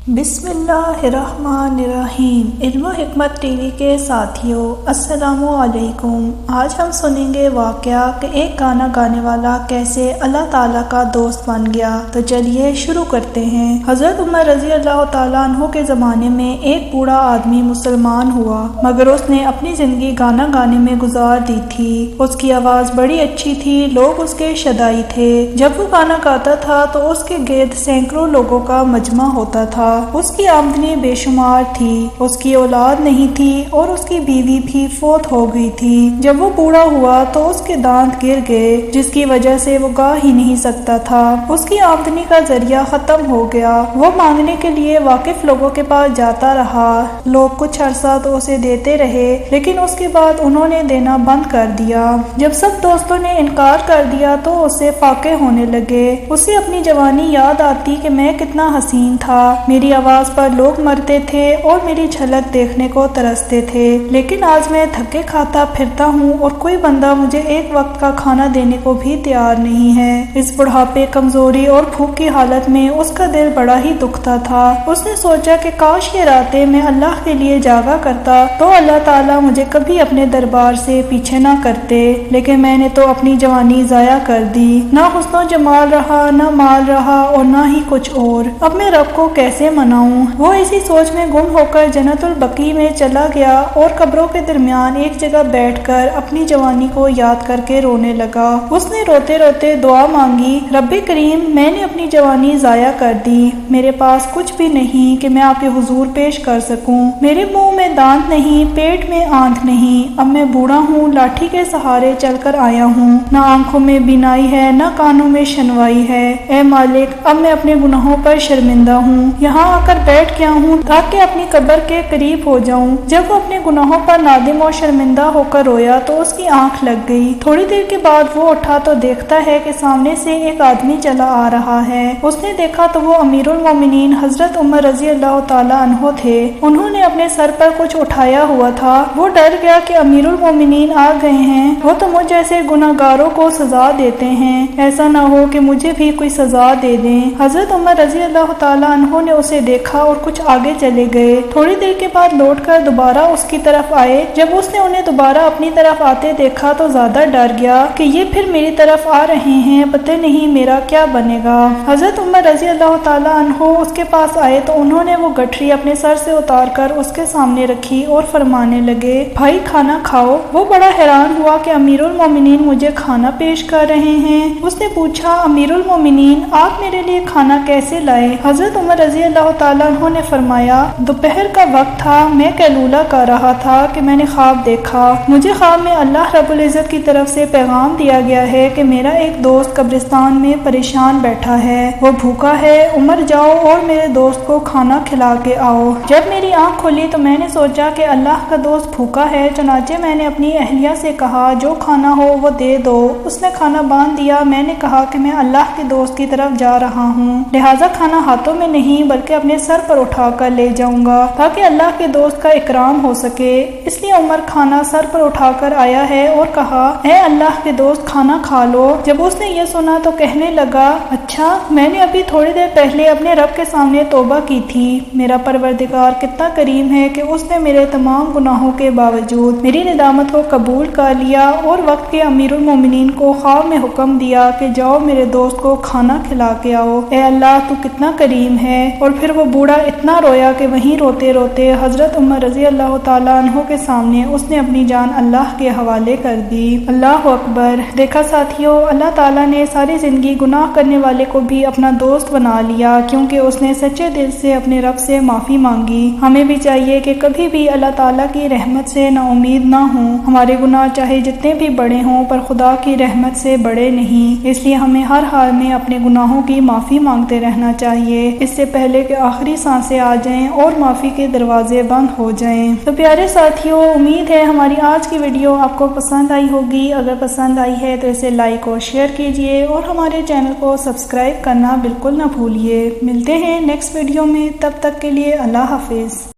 بسم اللہ الرحمن الرحیم۔ علم و حکمت ٹی وی کے ساتھیوں السلام علیکم۔ آج ہم سنیں گے واقعہ کہ ایک گانا گانے والا کیسے اللہ تعالیٰ کا دوست بن گیا۔ تو چلیے شروع کرتے ہیں۔ حضرت عمر رضی اللہ تعالیٰ عنہ کے زمانے میں ایک بوڑھا آدمی مسلمان ہوا، مگر اس نے اپنی زندگی گانا گانے میں گزار دی تھی۔ اس کی آواز بڑی اچھی تھی، لوگ اس کے شدائی تھے۔ جب وہ گانا گاتا تھا تو اس کے گرد سینکڑوں لوگوں کا مجمع ہوتا تھا۔ اس کی آمدنی بے شمار تھی، اس کی اولاد نہیں تھی اور اس کی بیوی بھی فوت ہو گئی تھی۔ جب وہ بوڑھا ہوا تو اس کے دانت گر گئے، جس کی وجہ سے وہ گا ہی نہیں سکتا تھا۔ اس کی آمدنی کا ذریعہ ختم ہو گیا۔ وہ مانگنے کے لیے واقف لوگوں کے پاس جاتا رہا۔ لوگ کچھ عرصہ تو اسے دیتے رہے، لیکن اس کے بعد انہوں نے دینا بند کر دیا۔ جب سب دوستوں نے انکار کر دیا تو اسے فاقے ہونے لگے۔ اسے اپنی جوانی یاد آتی کہ میں کتنا حسین تھا، میری آواز پر لوگ مرتے تھے اور میری جھلک دیکھنے کو ترستے تھے، لیکن آج میں تھکے کھاتا پھرتا ہوں اور کوئی بندہ مجھے ایک وقت کا کھانا دینے کو بھی تیار نہیں ہے۔ اس بڑھاپے، کمزوری اور بھوک کی حالت میں اس کا دل بڑا ہی دکھتا تھا۔ اس نے سوچا کہ کاش یہ راتیں میں اللہ کے لیے جاگا کرتا تو اللہ تعالیٰ مجھے کبھی اپنے دربار سے پیچھے نہ کرتے، لیکن میں نے تو اپنی جوانی ضائع کر دی۔ نہ حسن و جمال رہا، نہ مال رہا اور نہ ہی کچھ اور۔ اب میں رب کو کیسے مناؤں؟ وہ اسی سوچ میں گم ہو کر جنت البقیع میں چلا گیا اور قبروں کے درمیان ایک جگہ بیٹھ کر اپنی جوانی کو یاد کر کے رونے لگا۔ اس نے روتے روتے دعا مانگی، رب کریم، میں نے اپنی جوانی ضائع کر دی، میرے پاس کچھ بھی نہیں کہ میں آپ کے حضور پیش کر سکوں۔ میرے منہ میں دانت نہیں، پیٹ میں آنکھ نہیں، اب میں بوڑھا ہوں، لاٹھی کے سہارے چل کر آیا ہوں، نہ آنکھوں میں بینائی ہے، نہ کانوں میں شنوائی ہے۔ اے مالک، اب میں اپنے گناہوں پر شرمندہ ہوں، یہاں آ کر بیٹھ گیا ہوں تاکہ اپنی قبر کے قریب ہو جاؤں۔ جب وہ اپنے گناہوں پر نادم اور شرمندہ ہو کر رویا تو اس کی آنکھ لگ گئی۔ تھوڑی دیر کے بعد وہ اٹھا تو دیکھتا ہے کہ سامنے سے ایک آدمی چلا آ رہا ہے۔ اس نے دیکھا تو وہ امیر المومنین حضرت عمر رضی اللہ تعالیٰ عنہ تھے۔ انہوں نے اپنے سر پر کچھ اٹھایا ہوا تھا۔ وہ ڈر گیا کہ امیر المومنین آ گئے ہیں، وہ تو مجھ جیسے گناہگاروں کو سزا دیتے ہیں، ایسا نہ ہو کہ مجھے بھی کوئی سزا دے دیں۔ حضرت عمر رضی اللہ تعالیٰ عنہ نے اسے دیکھا اور کچھ آگے چلے گئے۔ تھوڑی دیر کے بعد لوٹ کر دوبارہ اس کی طرف آئے۔ جب اس نے انہیں دوبارہ اپنی طرف آتے دیکھا تو زیادہ ڈر گیا کہ یہ پھر میری طرف آ رہے ہیں، پتہ نہیں میرا کیا بنے گا۔ حضرت عمر رضی اللہ تعالیٰ عنہ اس کے پاس آئے تو انہوں نے وہ گٹھری اپنے سر سے اتار کر اس کے سامنے رکھی اور فرمانے لگے، بھائی کھانا کھاؤ۔ وہ بڑا حیران ہوا کہ امیر المومنین مجھے کھانا پیش کر رہے ہیں۔ اس نے پوچھا، امیر المومنین، آپ میرے لیے کھانا کیسے لائے؟ حضرت عمر رضی اللہ تعالیٰ عنہ نے فرمایا، دوپہر کا وقت تھا، میں قیلولہ کر رہا تھا کہ میں نے خواب دیکھا۔ مجھے خواب میں اللہ رب العزت کی طرف سے پیغام دیا گیا ہے کہ میرا ایک دوست قبرستان میں پریشان بیٹھا ہے، وہ بھوکا ہے، عمر جاؤ اور میرے دوست کو کھانا کھلا کے آؤ۔ جب میری آنکھ کھلی تو میں نے سوچا کہ اللہ کا دوست بھوکا ہے، چنانچہ میں نے اپنی اہلیہ سے کہا جو کھانا ہو وہ دے دو۔ اس نے کھانا باندھ دیا۔ میں نے کہا کہ میں اللہ کے دوست کی طرف جا رہا ہوں، لہٰذا کھانا ہاتھوں میں نہیں بلکہ اپنے سر پر اٹھا کر لے جاؤں گا تاکہ اللہ کے دوست کا اکرام ہو سکے۔ اس لیے عمر کھانا سر پر اٹھا کر آیا ہے اور کہا، اے اللہ کے دوست کھانا کھا لو۔ جب اس نے یہ سنا تو کہنے لگا، اچھا، میں نے ابھی تھوڑی دیر پہلے اپنے رب کے سامنے توبہ کی تھی۔ میرا پروردگار کتنا کریم ہے کہ اس نے میرے تمام گناہوں کے باوجود میری ندامت کو قبول کر لیا اور وقت کے امیر المومنین کو خواب میں حکم دیا کہ جاؤ میرے دوست کو کھانا کھلا کے آؤ۔ اے اللہ، تو کتنا کریم ہے۔ اور پھر وہ بوڑھا اتنا رویا کہ وہیں روتے روتے حضرت عمر رضی اللہ تعالیٰ عنہ کے سامنے اس نے اپنی جان اللہ کے حوالے کر دی۔ اللہ اکبر۔ دیکھا ساتھیوں، اللہ تعالیٰ نے ساری زندگی گناہ کرنے والے کو بھی اپنا دوست بنا لیا کیونکہ اس نے سچے دل سے اپنے رب سے معافی مانگی۔ ہمیں بھی چاہیے کہ کبھی بھی اللہ تعالیٰ کی رحمت سے نا امید نہ ہوں۔ ہمارے گناہ چاہے جتنے بھی بڑے ہوں پر خدا کی رحمت سے بڑے نہیں، اس لیے ہمیں ہر حال میں اپنے گناہوں کی معافی مانگتے رہنا چاہیے، اس سے پہلے کہ آخری سانسیں آ جائیں اور معافی کے دروازے بند ہو جائیں۔ تو پیارے ساتھیوں، امید ہے ہماری آج کی ویڈیو آپ کو پسند آئی ہوگی۔ اگر پسند آئی ہے تو اسے لائک اور شیئر کیجیے اور ہمارے چینل کو سبسکرائب کرنا بالکل نہ بھولیے۔ ملتے ہیں نیکسٹ ویڈیو میں، تب تک کے لیے اللہ حافظ۔